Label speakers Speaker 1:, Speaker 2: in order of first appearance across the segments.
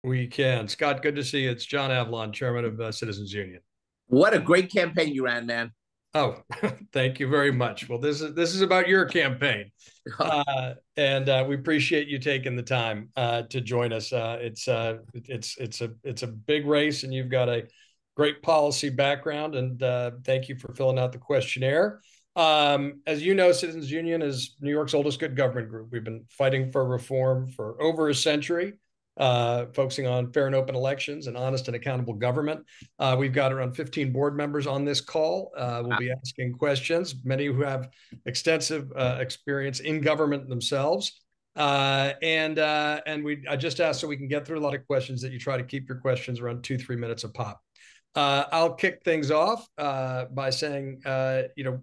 Speaker 1: We can. Scott, good to see you. It's John Avalon, chairman of Citizens Union.
Speaker 2: What a great campaign you ran, man.
Speaker 1: Oh, thank you very much. Well, this is about your campaign, and we appreciate you taking the time to join us. It's a big race, and you've got a great policy background. And thank you for filling out the questionnaire. As you know, Citizens Union is New York's oldest good government group. We've been fighting for reform for over a century, focusing on fair and open elections and honest and accountable government. We've got around 15 board members on this call. We'll be asking questions, many who have extensive experience in government themselves. I just asked so we can get through a lot of questions that you try to keep your questions around 2-3 minutes a pop. I'll kick things off by saying,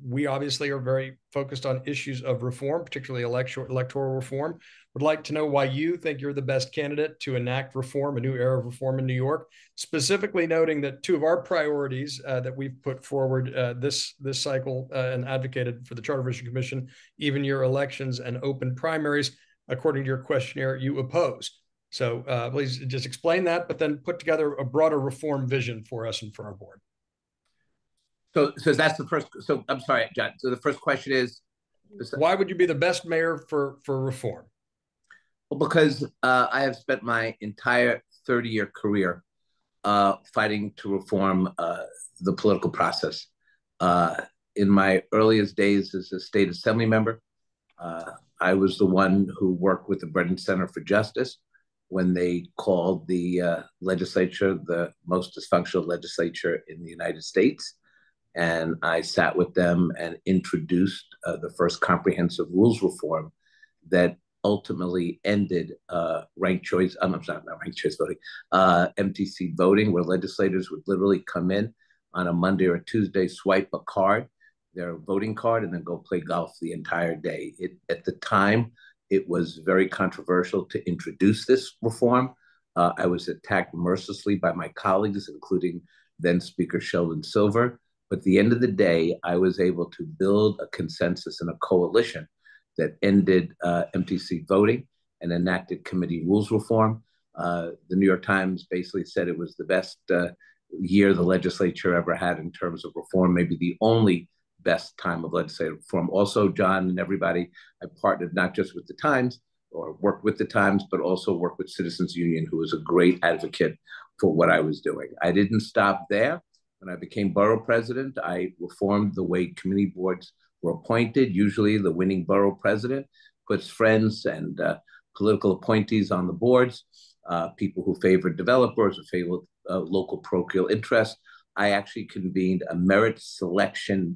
Speaker 1: we obviously are very focused on issues of reform, particularly electoral reform. Would like to know why you think you're the best candidate to enact reform, a new era of reform in New York, specifically noting that two of our priorities that we've put forward this cycle and advocated for the Charter Revision Commission, even year elections and open primaries, according to your questionnaire, you oppose. So please just explain that, but then put together a broader reform vision for us and for our board.
Speaker 2: So that's the first. So I'm sorry, John. So the first question is,
Speaker 1: why would you be the best mayor for reform?
Speaker 2: well, because I have spent my entire 30-year career fighting to reform the political process. In my earliest days as a state assembly member, I was the one who worked with the Brennan Center for Justice when they called the legislature the most dysfunctional legislature in the United States. And I sat with them and introduced the first comprehensive rules reform that ultimately ended ranked choice, I'm sorry, not ranked choice voting, MTC voting, where legislators would literally come in on a Monday or a Tuesday, swipe a card, their voting card, and then go play golf the entire day. At the time, it was very controversial to introduce this reform. I was attacked mercilessly by my colleagues, including then Speaker Sheldon Silver. But at the end of the day, I was able to build a consensus and a coalition that ended MTC voting and enacted committee rules reform. The New York Times basically said it was the best year the legislature ever had in terms of reform, maybe the only best time of legislative reform. Also, John and everybody, I partnered not just with the Times or worked with the Times, but also worked with Citizens Union, who was a great advocate for what I was doing. I didn't stop there. When I became borough president, I reformed the way community boards were appointed. Usually the winning borough president puts friends and political appointees on the boards, people who favored developers, who favored local parochial interests. I actually convened a merit selection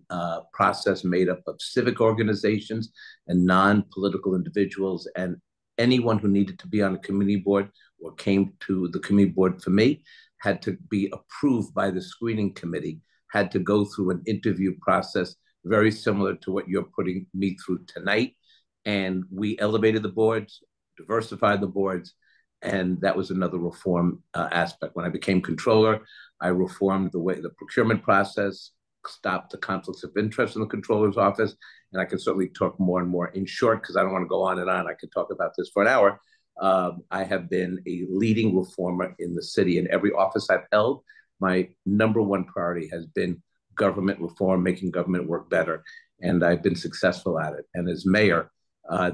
Speaker 2: process made up of civic organizations and non-political individuals, and anyone who needed to be on a community board or came to the community board for me had to be approved by the screening committee, had to go through an interview process very similar to what you're putting me through tonight. And we elevated the boards, diversified the boards, and that was another reform aspect. When I became controller, I reformed the procurement process, stopped the conflicts of interest in the controller's office, and I can certainly talk more and more. In short, because I don't want to go on and on, I could talk about this for an hour. I have been a leading reformer in the city. In every office I've held, my number one priority has been government reform, making government work better, and I've been successful at it. And as mayor,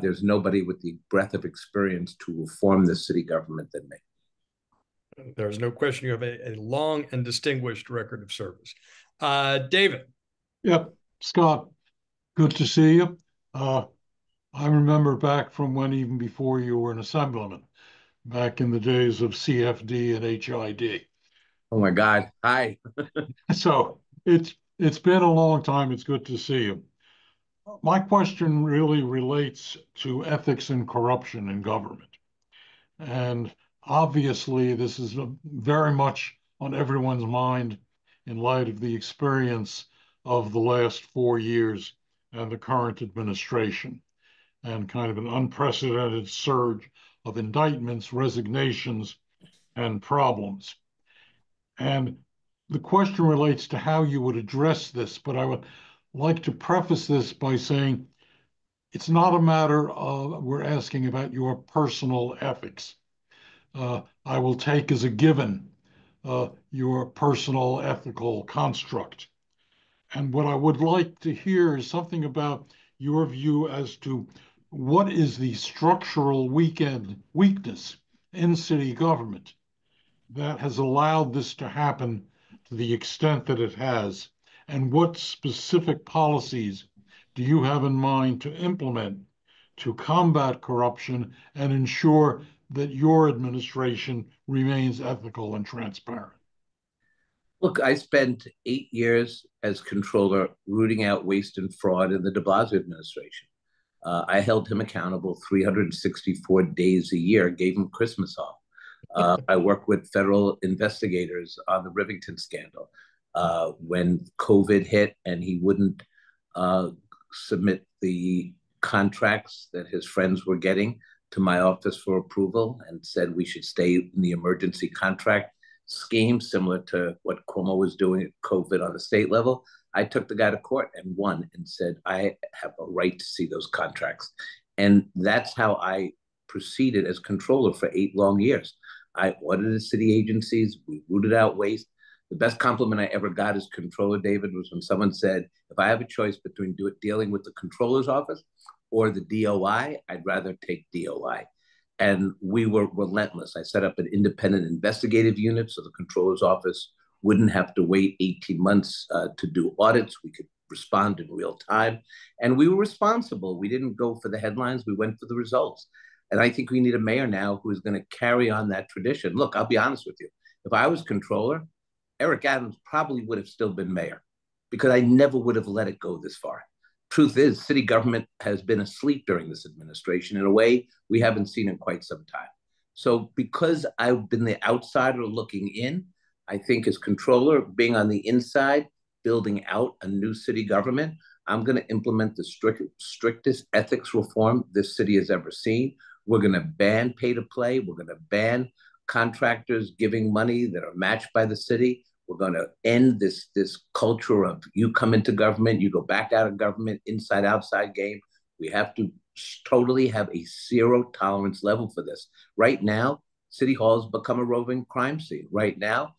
Speaker 2: there's nobody with the breadth of experience to reform the city government than me.
Speaker 1: There's no question you have a long and distinguished record of service. David.
Speaker 3: Yep, Scott, good to see you. I remember back from when even before you were an assemblyman, back in the days of CFD and HID.
Speaker 2: Oh my God, hi.
Speaker 3: So it's been a long time. It's good to see you. My question really relates to ethics and corruption in government. And obviously, this is very much on everyone's mind in light of the experience of the last 4 years and the current administration, and kind of an unprecedented surge of indictments, resignations, and problems. And the question relates to how you would address this, but I would like to preface this by saying it's not a matter of we're asking about your personal ethics. I will take as a given your personal ethical construct. And what I would like to hear is something about your view as to what is the structural weakness in city government that has allowed this to happen to the extent that it has, and what specific policies do you have in mind to implement to combat corruption and ensure that your administration remains ethical and transparent?
Speaker 2: Look, I spent 8 years as controller rooting out waste and fraud in the de Blasio administration. I held him accountable 364 days a year, gave him Christmas off. I worked with federal investigators on the Rivington scandal. When COVID hit and he wouldn't submit the contracts that his friends were getting to my office for approval and said we should stay in the emergency contract scheme, similar to what Cuomo was doing at COVID on the state level. I took the guy to court and won and said, I have a right to see those contracts. And that's how I proceeded as controller for 8 long years. I audited city agencies. We rooted out waste. The best compliment I ever got as controller, David, was when someone said, if I have a choice between dealing with the controller's office or the DOI, I'd rather take DOI. And we were relentless. I set up an independent investigative unit so the controller's office wouldn't have to wait 18 months to do audits. We could respond in real time. And we were responsible. We didn't go for the headlines. We went for the results. And I think we need a mayor now who is going to carry on that tradition. Look, I'll be honest with you. If I was controller, Eric Adams probably would have still been mayor because I never would have let it go this far. Truth is, city government has been asleep during this administration in a way we haven't seen in quite some time. So because I've been the outsider looking in, I think as controller, being on the inside, building out a new city government, I'm going to implement the strictest ethics reform this city has ever seen. We're going to ban pay to play. We're going to ban contractors giving money that are matched by the city. We're going to end this culture of you come into government, you go back out of government, inside outside game. We have to totally have a zero tolerance level for this. Right now, City Hall has become a roving crime scene. Right now,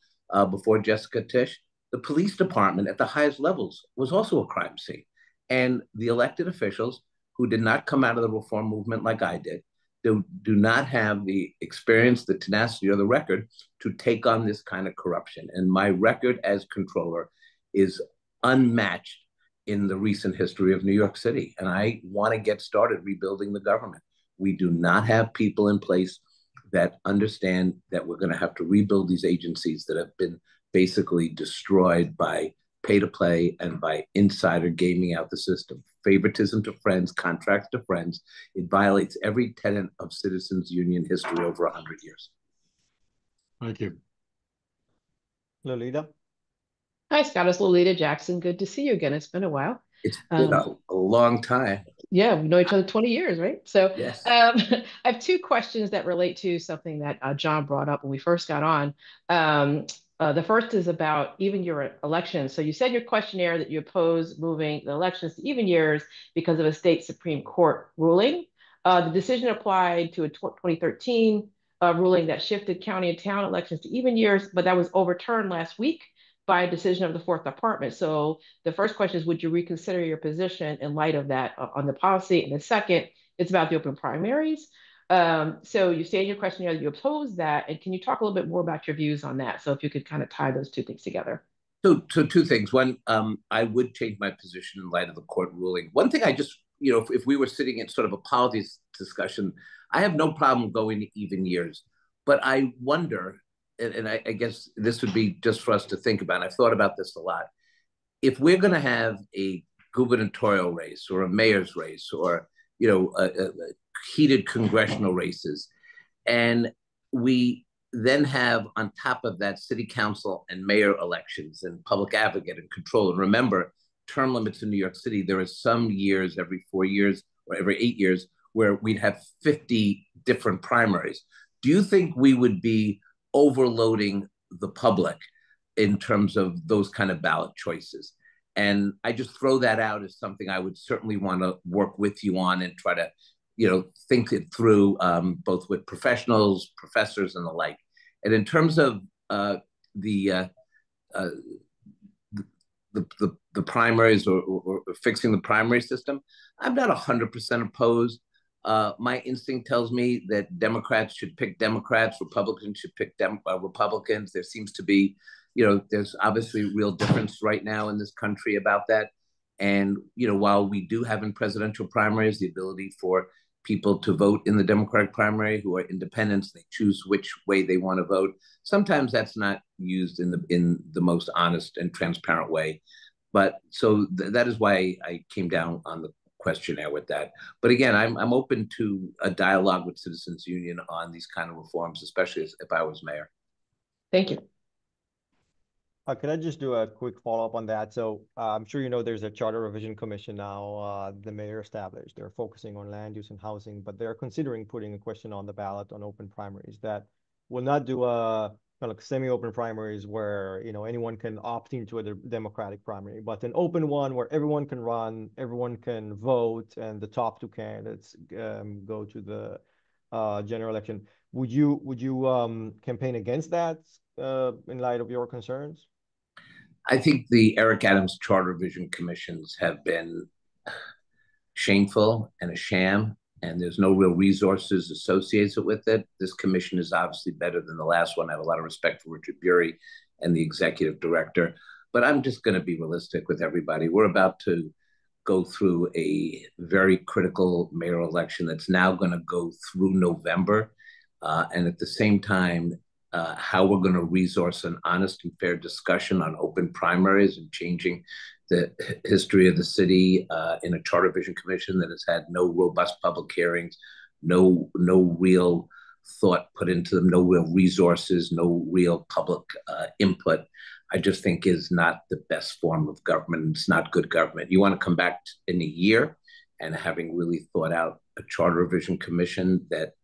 Speaker 2: before Jessica Tisch, the police department at the highest levels was also a crime scene. And the elected officials who did not come out of the reform movement like I did, do not have the experience, the tenacity, or the record to take on this kind of corruption. And my record as controller is unmatched in the recent history of New York City. And I want to get started rebuilding the government. We do not have people in place that understand that we're going to have to rebuild these agencies that have been basically destroyed by pay to play and by insider gaming out the system. Favoritism to friends, contracts to friends. It violates every tenet of citizens' union history over 100 years.
Speaker 3: Thank you.
Speaker 4: Lolita.
Speaker 5: Hi, Scott. It's Lolita Jackson. Good to see you again. It's been a while.
Speaker 2: It's been a long time.
Speaker 5: Yeah, we know each other 20 years, right? So
Speaker 2: yes.
Speaker 5: I have 2 questions that relate to something that John brought up when we first got on. The first is about even year elections. So you said in your questionnaire that you oppose moving the elections to even years because of a state Supreme Court ruling. The decision applied to a 2013 ruling that shifted county and town elections to even years, but that was overturned last week by a decision of the 4th Department. So the first question is, would you reconsider your position in light of that on the policy? And the second, it's about the open primaries. So you say in your questionnaire that you oppose that, and can you talk a little bit more about your views on that? So if you could kind of tie those 2 things together.
Speaker 2: So 2 things. One, I would change my position in light of the court ruling. One thing I just, if we were sitting in sort of a policies discussion, I have no problem going to even years. But I wonder, and I guess this would be just for us to think about, and I've thought about this a lot, if we're going to have a gubernatorial race or a mayor's race or, heated congressional races, and we then have on top of that city council and mayor elections and public advocate and control. And remember, term limits in New York City, there are some years every 4 years or every 8 years where we'd have 50 different primaries. Do you think we would be overloading the public in terms of those kind of ballot choices? And I just throw that out as something I would certainly want to work with you on and try to think it through, both with professionals, professors, and the like. And in terms of the, uh, the primaries, or fixing the primary system, I'm not 100% opposed. My instinct tells me that Democrats should pick Democrats, Republicans should pick Republicans. There seems to be, there's obviously real difference right now in this country about that. And, while we do have in presidential primaries the ability for people to vote in the Democratic primary who are independents, they choose which way they want to vote. Sometimes that's not used in the most honest and transparent way. But so that is why I came down on the questionnaire with that. But again, I'm open to a dialogue with Citizens Union on these kind of reforms, especially if I was mayor.
Speaker 5: Thank you.
Speaker 4: Could I just do a quick follow-up on that? So I'm sure you know there's a charter revision commission now, the mayor established. They're focusing on land use and housing, but they're considering putting a question on the ballot on open primaries that will not do a kind of semi-open primaries where anyone can opt into a Democratic primary, but an open one where everyone can run, everyone can vote, and the top two candidates go to the general election. Would you campaign against that in light of your concerns?
Speaker 2: I think the Eric Adams Charter Revision Commissions have been shameful and a sham, and there's no real resources associated with it. This commission is obviously better than the last one. I have a lot of respect for Richard Bury and the executive director, but I'm just going to be realistic with everybody. We're about to go through a very critical mayoral election that's now going to go through November. And at the same time, how we're going to resource an honest and fair discussion on open primaries and changing the history of the city in a charter revision commission that has had no robust public hearings, no real thought put into them, no real resources, no real public input, I just think is not the best form of government. It's not good government. You want to come back in a year and having really thought out a charter revision commission that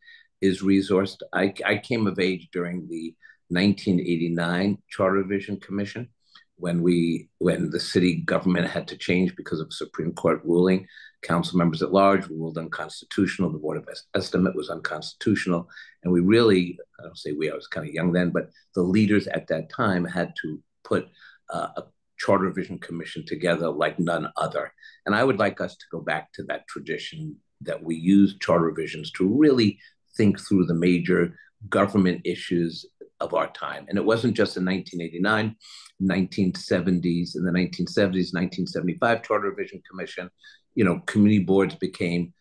Speaker 2: is resourced. I came of age during the 1989 Charter Revision Commission when the city government had to change because of a Supreme Court ruling. Council members at large were ruled unconstitutional. The Board of Estimate was unconstitutional. And we really, I don't say we, I was kind of young then, but the leaders at that time had to put a Charter Revision Commission together like none other. And I would like us to go back to that tradition that we use charter revisions to really think through the major government issues of our time. And it wasn't just in 1989, 1970s, in the 1970s, 1975 Charter Revision Commission, community boards became,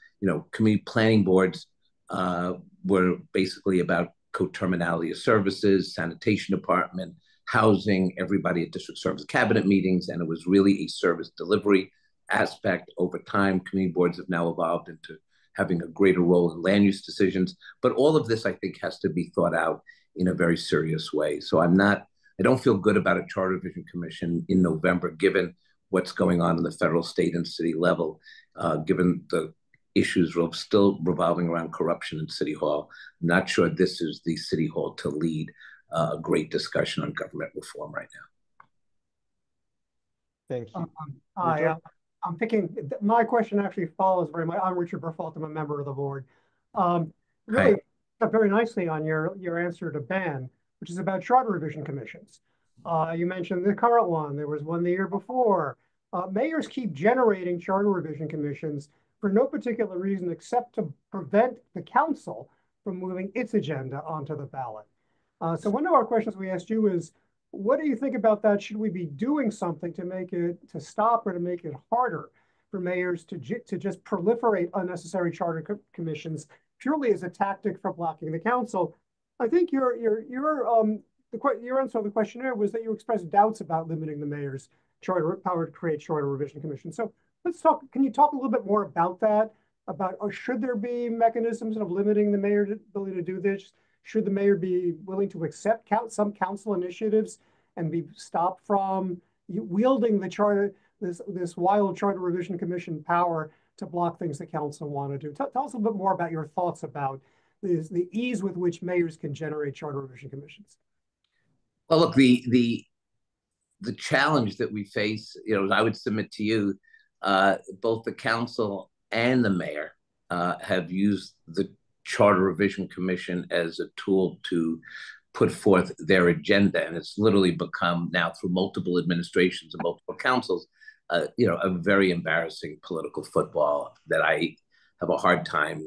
Speaker 2: community planning boards were basically about coterminality of services, sanitation department, housing, everybody at district service cabinet meetings, and it was really a service delivery aspect. Over time, community boards have now evolved into having a greater role in land use decisions. But all of this, I think, has to be thought out in a very serious way. So I don't feel good about a Charter Revision Commission in November, given what's going on in the federal, state, and city level, given the issues still revolving around corruption in City Hall. I'm not sure this is the City Hall to lead a great discussion on government reform right now.
Speaker 4: Thank you.
Speaker 6: I'm thinking, my question actually follows very much. I'm Richard Berfault, I'm a member of the board. Really up very nicely on your answer to Ben, which is about charter revision commissions. You mentioned the current one. There was one the year before. Mayors keep generating charter revision commissions for no particular reason except to prevent the council from moving its agenda onto the ballot. So one of our questions we asked you is, what do you think about that? Should we be doing something to stop or to make it harder for mayors to just proliferate unnecessary charter commissions purely as a tactic for blocking the council? I think your answer to the questionnaire was that you expressed doubts about limiting the mayor's charter power to create charter revision commissions. So let's talk. Can you talk a little bit more about that? Or should there be mechanisms of limiting the mayor's ability to do this? Should the mayor be willing to accept some council initiatives and be stopped from wielding the this wild charter revision commission power to block things the council want to do? Tell us a little bit more about your thoughts about the ease with which mayors can generate charter revision commissions.
Speaker 2: Well, look, the challenge that we face, I would submit to you, both the council and the mayor have used the Charter Revision Commission as a tool to put forth their agenda. And it's literally become now, through multiple administrations and multiple councils, a very embarrassing political football that I have a hard time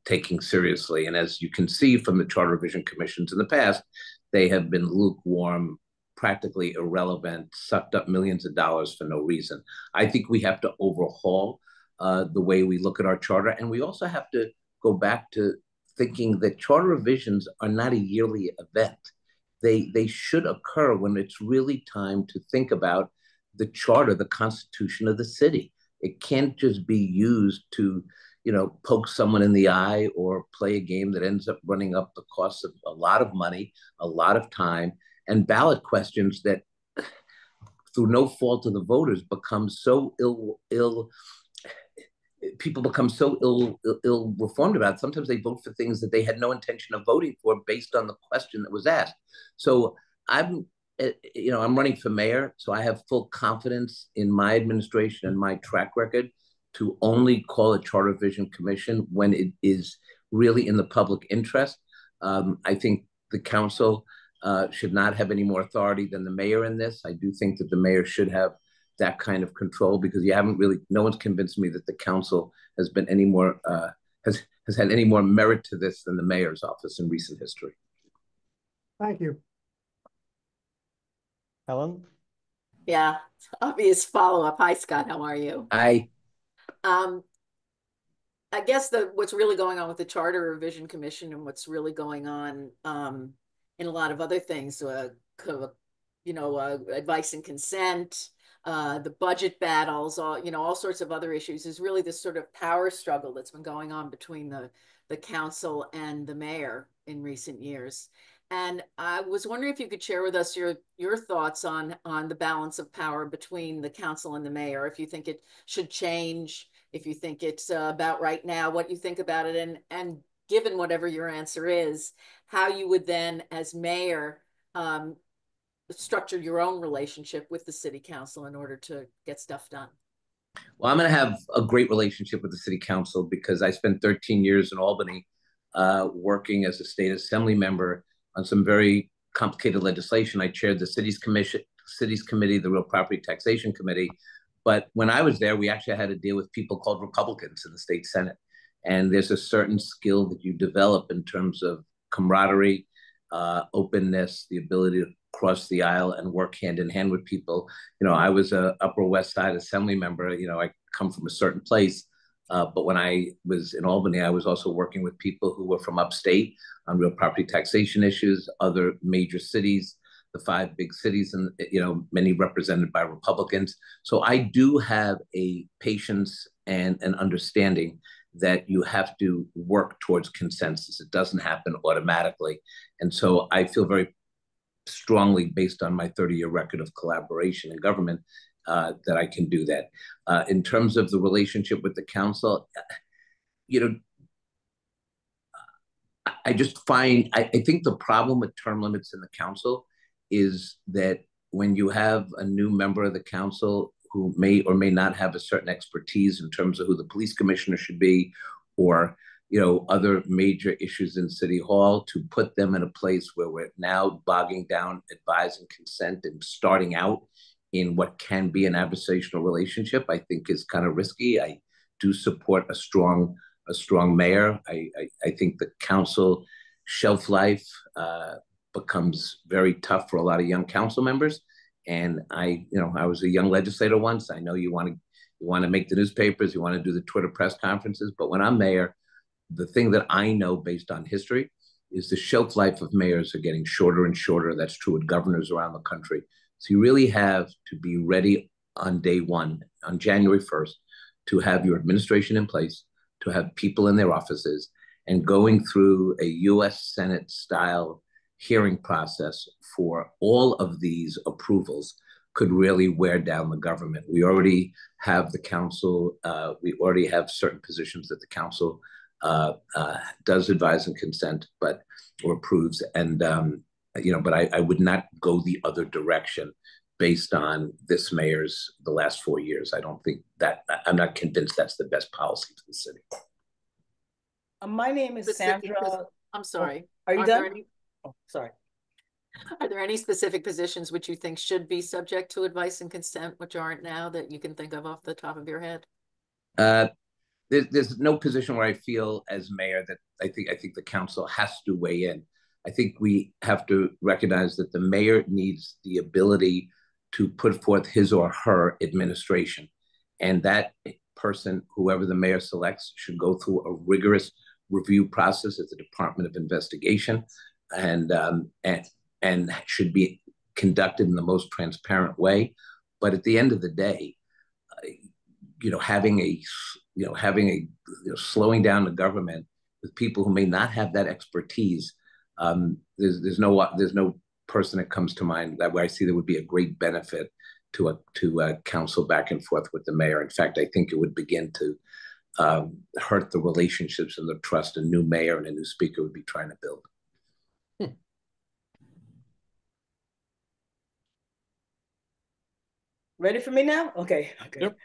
Speaker 2: taking seriously. And as you can see from the Charter Revision Commissions in the past, they have been lukewarm, practically irrelevant, sucked up millions of dollars for no reason. I think we have to overhaul the way we look at our charter. And we also have to go back to thinking that charter revisions are not a yearly event. They should occur when it's really time to think about the charter, the constitution of the city. It can't just be used to, poke someone in the eye or play a game that ends up running up the cost of a lot of money, a lot of time, and ballot questions that, through no fault of the voters, become so people become so ill reformed about it. Sometimes they vote for things that they had no intention of voting for based on the question that was asked. So I'm running for mayor, so I have full confidence in my administration and my track record to only call a charter revision commission when it is really in the public interest. I think the council should not have any more authority than the mayor in this. I do think that the mayor should have that kind of control, because no one's convinced me that the council has been any more, has had any more merit to this than the mayor's office in recent history.
Speaker 6: Thank you.
Speaker 4: Helen?
Speaker 7: Yeah, obvious follow-up. Hi, Scott, how are you? I guess what's really going on with the Charter Revision Commission and what's really going on in a lot of other things, advice and consent, the budget battles, all sorts of other issues, is really this sort of power struggle that's been going on between the council and the mayor in recent years. And I was wondering if you could share with us your thoughts on the balance of power between the council and the mayor, if you think it should change, if you think it's about right now, what you think about it, and given whatever your answer is, how you would then, as mayor, structure your own relationship with the city council in order to get stuff done.
Speaker 2: Well, I'm going to have a great relationship with the city council because I spent 13 years in Albany working as a state assembly member on some very complicated legislation. I chaired the city's committee, the Real Property Taxation Committee. But when I was there, we actually had to deal with people called Republicans in the state Senate. And there's a certain skill that you develop in terms of camaraderie, openness, the ability to cross the aisle and work hand in hand with people. I was a Upper West Side assembly member. I come from a certain place. But when I was in Albany, I was also working with people who were from upstate on real property taxation issues, other major cities, the 5 big cities, and many represented by Republicans. So I do have a patience and an understanding that you have to work towards consensus. It doesn't happen automatically. And so I feel very strongly, based on my 30-year record of collaboration in government, that I can do that. In terms of the relationship with the council, I think the problem with term limits in the council is that when you have a new member of the council who may or may not have a certain expertise in terms of who the police commissioner should be, or other major issues in City Hall, to put them in a place where we're now bogging down advise and consent and starting out in what can be an adversarial relationship, I think is kind of risky. I do support a strong mayor. I think the council shelf life becomes very tough for a lot of young council members. And I was a young legislator once. I know you want to make the newspapers, you want to do the Twitter press conferences, but when I'm mayor, the thing that I know based on history is the shelf life of mayors are getting shorter and shorter. That's true with governors around the country. So you really have to be ready on day one, on January 1st, to have your administration in place, to have people in their offices, and going through a U.S. Senate style hearing process for all of these approvals could really wear down the government. We already have the council, we already have certain positions that the council does advise and consent, or approves. And, but I would not go the other direction based on this mayor's the last 4 years. I'm not convinced that's the best policy for the city.
Speaker 8: My name is Sandra.
Speaker 7: I'm sorry.
Speaker 8: Are you done? Oh, sorry.
Speaker 7: Are there any specific positions which you think should be subject to advice and consent, which aren't now, that you can think of off the top of your head?
Speaker 2: There's no position where I feel as mayor that I think the council has to weigh in. I think we have to recognize that the mayor needs the ability to put forth his or her administration. And that person, whoever the mayor selects, should go through a rigorous review process at the Department of Investigation, and should be conducted in the most transparent way. But at the end of the day, slowing down the government with people who may not have that expertise, there's no person that comes to mind that where I see there would be a great benefit to counsel back and forth with the mayor. In fact, I think it would begin to hurt the relationships and the trust a new mayor and a new speaker would be trying to build.
Speaker 8: Ready for me now? Okay.
Speaker 1: Yep.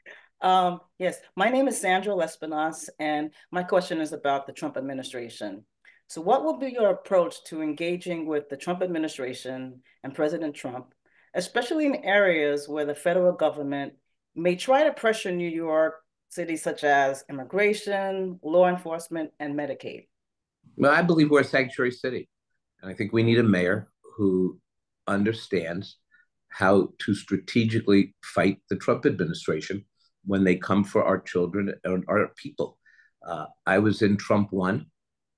Speaker 8: Yes, my name is Sandra Lespinas, and my question is about the Trump administration. So what will be your approach to engaging with the Trump administration and President Trump, especially in areas where the federal government may try to pressure New York City, such as immigration, law enforcement, and Medicaid?
Speaker 2: Well, I believe we're a sanctuary city. And I think we need a mayor who understands how to strategically fight the Trump administration when they come for our children and our people. I was in Trump 1,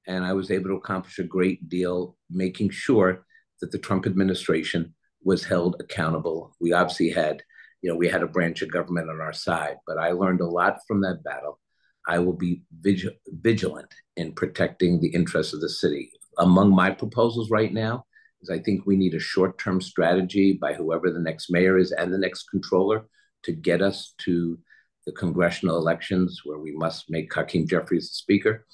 Speaker 2: and I was able to accomplish a great deal making sure that the Trump administration was held accountable. We obviously had, we had a branch of government on our side, but I learned a lot from that battle. I will be vigilant in protecting the interests of the city. Among my proposals right now is I think we need a short-term strategy by whoever the next mayor is and the next controller to get us to the congressional elections where we must make Hakeem Jeffries the speaker.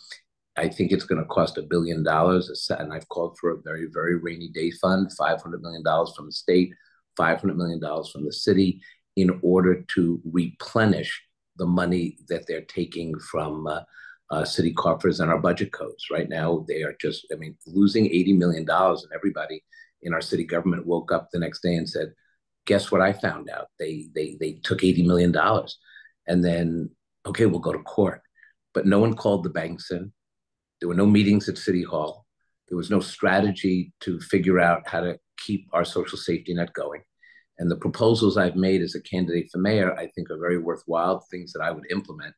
Speaker 2: I think it's going to cost $1 billion, and I've called for a very, very rainy day fund, $500 million from the state, $500 million from the city, in order to replenish the money that they're taking from city coffers and our budget codes. Right now, they are just, losing $80 million, and everybody in our city government woke up the next day and said, guess what I found out? They took $80 million. And then, okay, we'll go to court. But no one called the banks in. There were no meetings at City Hall. There was no strategy to figure out how to keep our social safety net going. And the proposals I've made as a candidate for mayor, I think, are very worthwhile, things that I would implement.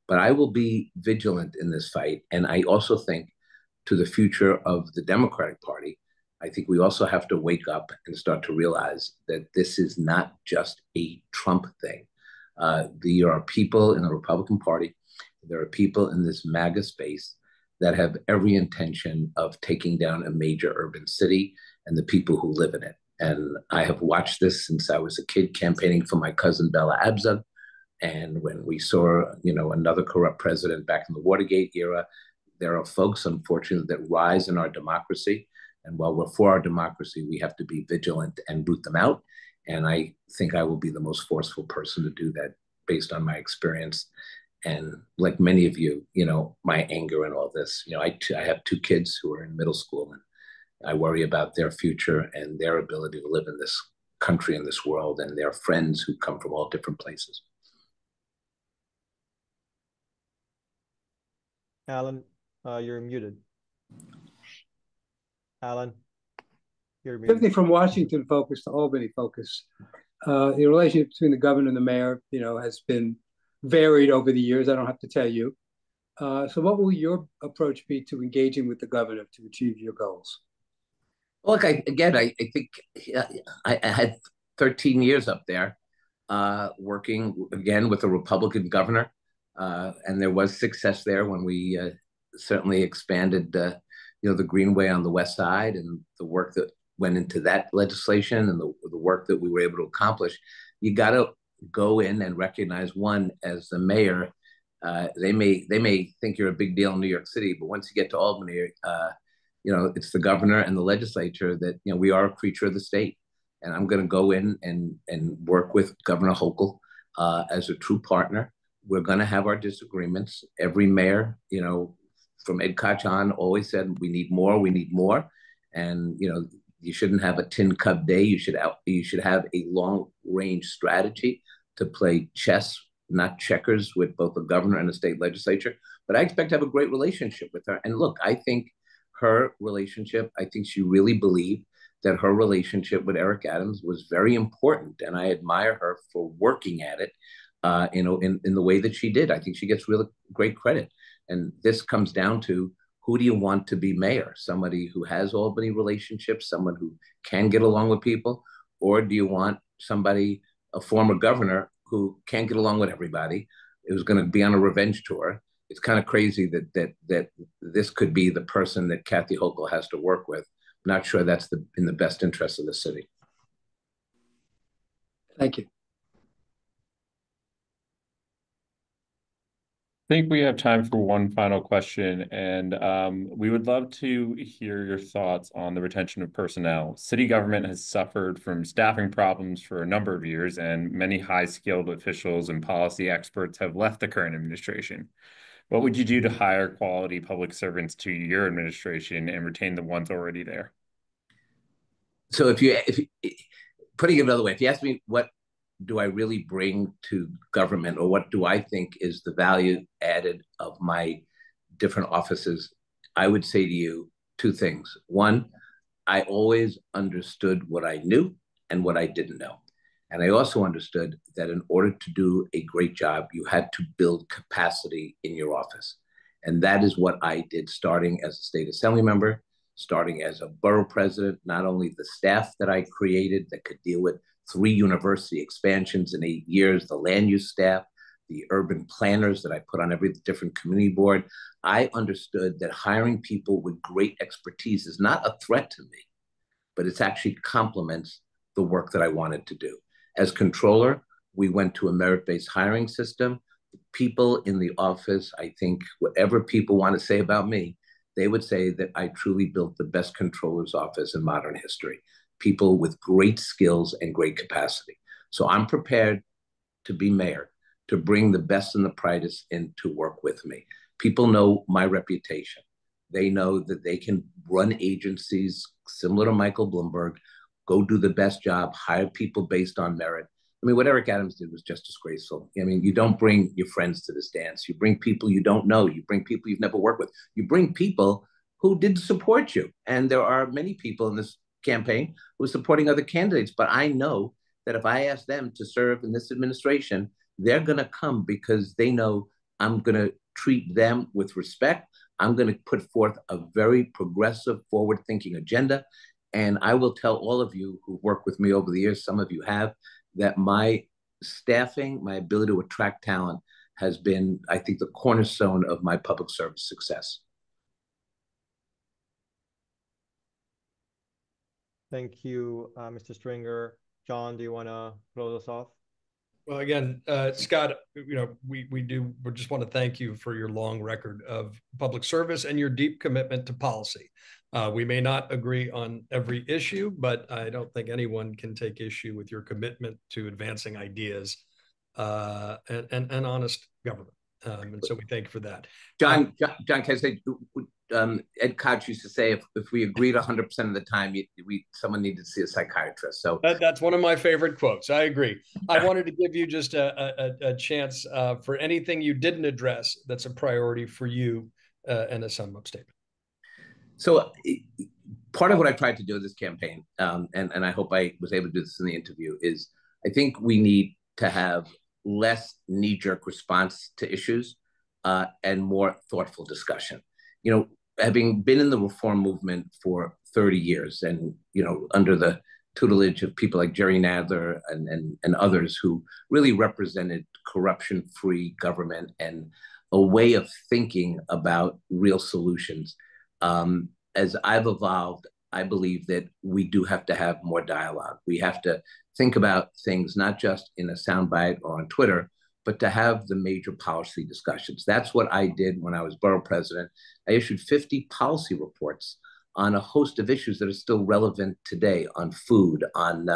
Speaker 2: But I will be vigilant in this fight. And I also think to the future of the Democratic Party, I think we also have to wake up and start to realize that this is not just a Trump thing. There are people in the Republican Party, there are people in this MAGA space that have every intention of taking down a major urban city and the people who live in it. And I have watched this since I was a kid campaigning for my cousin Bella Abzug. And when we saw, another corrupt president back in the Watergate era, there are folks, unfortunately, that rise in our democracy. And while we're for our democracy, we have to be vigilant and root them out. And I think I will be the most forceful person to do that based on my experience. And like many of you, my anger and all this, I have 2 kids who are in middle school, and I worry about their future and their ability to live in this country, in this world, and their friends who come from all different places.
Speaker 4: Alan, you're muted. Alan, you're muted.
Speaker 9: Everything from Washington focus to Albany focus. The relationship between the governor and the mayor, has been varied over the years. I don't have to tell you. So what will your approach be to engaging with the governor to achieve your goals?
Speaker 2: Look, I think I had 13 years up there working, again, with a Republican governor. And there was success there when we certainly expanded, the Greenway on the west side, and the work that went into that legislation and the work that we were able to accomplish. You got to go in and recognize, one, as the mayor, they may think you're a big deal in New York City, but once you get to Albany, it's the governor and the legislature that, we are a creature of the state. and I'm going to go in and work with Governor Hochul as a true partner. We're going to have our disagreements. Every mayor, from Ed Koch on, always said, we need more, we need more. And, you shouldn't have a tin cup day. You should have a long range strategy to play chess, not checkers, with both the governor and the state legislature. But I expect to have a great relationship with her. And look, I think she really believed that her relationship with Eric Adams was very important. And I admire her for working at it, in the way that she did. I think she gets really great credit. And this comes down to, who do you want to be mayor? Somebody who has Albany relationships, someone who can get along with people? Or do you want somebody, a former governor, who can't get along with everybody, who's going to be on a revenge tour? It's kind of crazy that this could be the person that Kathy Hochul has to work with. I'm not sure that's in the best interest of the city.
Speaker 9: Thank you.
Speaker 10: I think we have time for one final question, and we would love to hear your thoughts on the retention of personnel. City government has suffered from staffing problems for a number of years, and many high-skilled officials and policy experts have left the current administration. What would you do to hire quality public servants to your administration and retain the ones already there?
Speaker 2: So putting it another way, if you ask me what do I really bring to government, or what do I think is the value added of my different offices, I would say to you two things. One, I always understood what I knew and what I didn't know. And I also understood that in order to do a great job, you had to build capacity in your office. And that is what I did, starting as a state assembly member, starting as a borough president. Not only the staff that I created that could deal with 3 university expansions in 8 years, the land use staff, the urban planners that I put on every different community board. I understood that hiring people with great expertise is not a threat to me, but it actually complements the work that I wanted to do. As controller, we went to a merit-based hiring system. People in the office, I think whatever people want to say about me, they would say that I truly built the best controller's office in modern history. People with great skills and great capacity. So I'm prepared to be mayor, to bring the best and the brightest in to work with me. People know my reputation. They know that they can run agencies similar to Michael Bloomberg, go do the best job, hire people based on merit. I mean, what Eric Adams did was just disgraceful. I mean, you don't bring your friends to this dance. You bring people you don't know. You bring people you've never worked with. You bring people who didn't support you. And there are many people in this campaign who are supporting other candidates. But I know that if I ask them to serve in this administration, they're going to come because they know I'm going to treat them with respect. I'm going to put forth a very progressive, forward-thinking agenda. And I will tell all of you who've worked with me over the years, some of you have, that my staffing, my ability to attract talent has been, I think, the cornerstone of my public service success.
Speaker 4: Thank you, Mr. Stringer. John, do you want to close us off?
Speaker 1: Well, again, Scott, we just want to thank you for your long record of public service and your deep commitment to policy. We may not agree on every issue, but I don't think anyone can take issue with your commitment to advancing ideas and honest government. And so we thank you for that.
Speaker 2: John, can I say, Ed Koch used to say, if we agreed 100% of the time, someone needed to see a psychiatrist. So
Speaker 1: that's one of my favorite quotes. I agree. I wanted to give you just a chance for anything you didn't address that's a priority for you and a sum up statement.
Speaker 2: So part of what I tried to do in this campaign, and I hope I was able to do this in the interview, is I think we need to have less knee-jerk response to issues and more thoughtful discussion. Having been in the reform movement for 30 years and, under the tutelage of people like Jerry Nadler and others who really represented corruption-free government and a way of thinking about real solutions. As I've evolved, I believe that we do have to have more dialogue. We have to think about things not just in a soundbite or on Twitter, but to have the major policy discussions. That's what I did when I was borough president. I issued 50 policy reports on a host of issues that are still relevant today, on food, on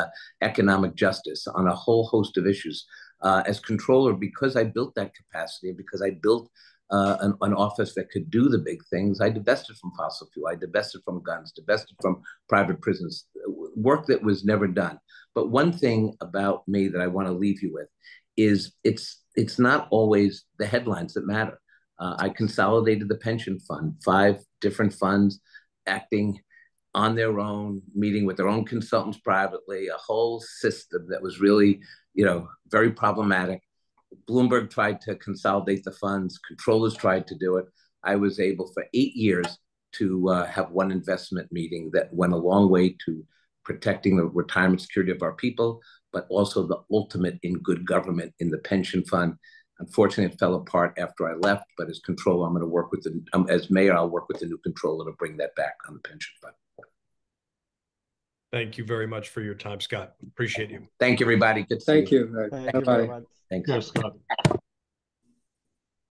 Speaker 2: economic justice, on a whole host of issues. As controller, because I built that capacity, because I built an office that could do the big things, I divested from fossil fuel, I divested from guns, divested from private prisons, work that was never done. But one thing about me that I want to leave you with is it's not always the headlines that matter. I consolidated the pension fund, 5 different funds acting on their own, meeting with their own consultants privately, a whole system that was really, very problematic. Bloomberg tried to consolidate the funds. Controllers tried to do it. I was able for 8 years to have one investment meeting that went a long way to protecting the retirement security of our people, but also the ultimate in good government in the pension fund. Unfortunately, it fell apart after I left, but as controller, I'm going to work with as mayor, I'll work with the new controller to bring that back on the pension fund.
Speaker 1: Thank you very much for your time, Scott. Appreciate you.
Speaker 2: Thank you, everybody. Good to see
Speaker 9: Thank
Speaker 2: you.
Speaker 9: you.
Speaker 4: Thank you very much.
Speaker 2: Thanks.
Speaker 3: Yes, Scott.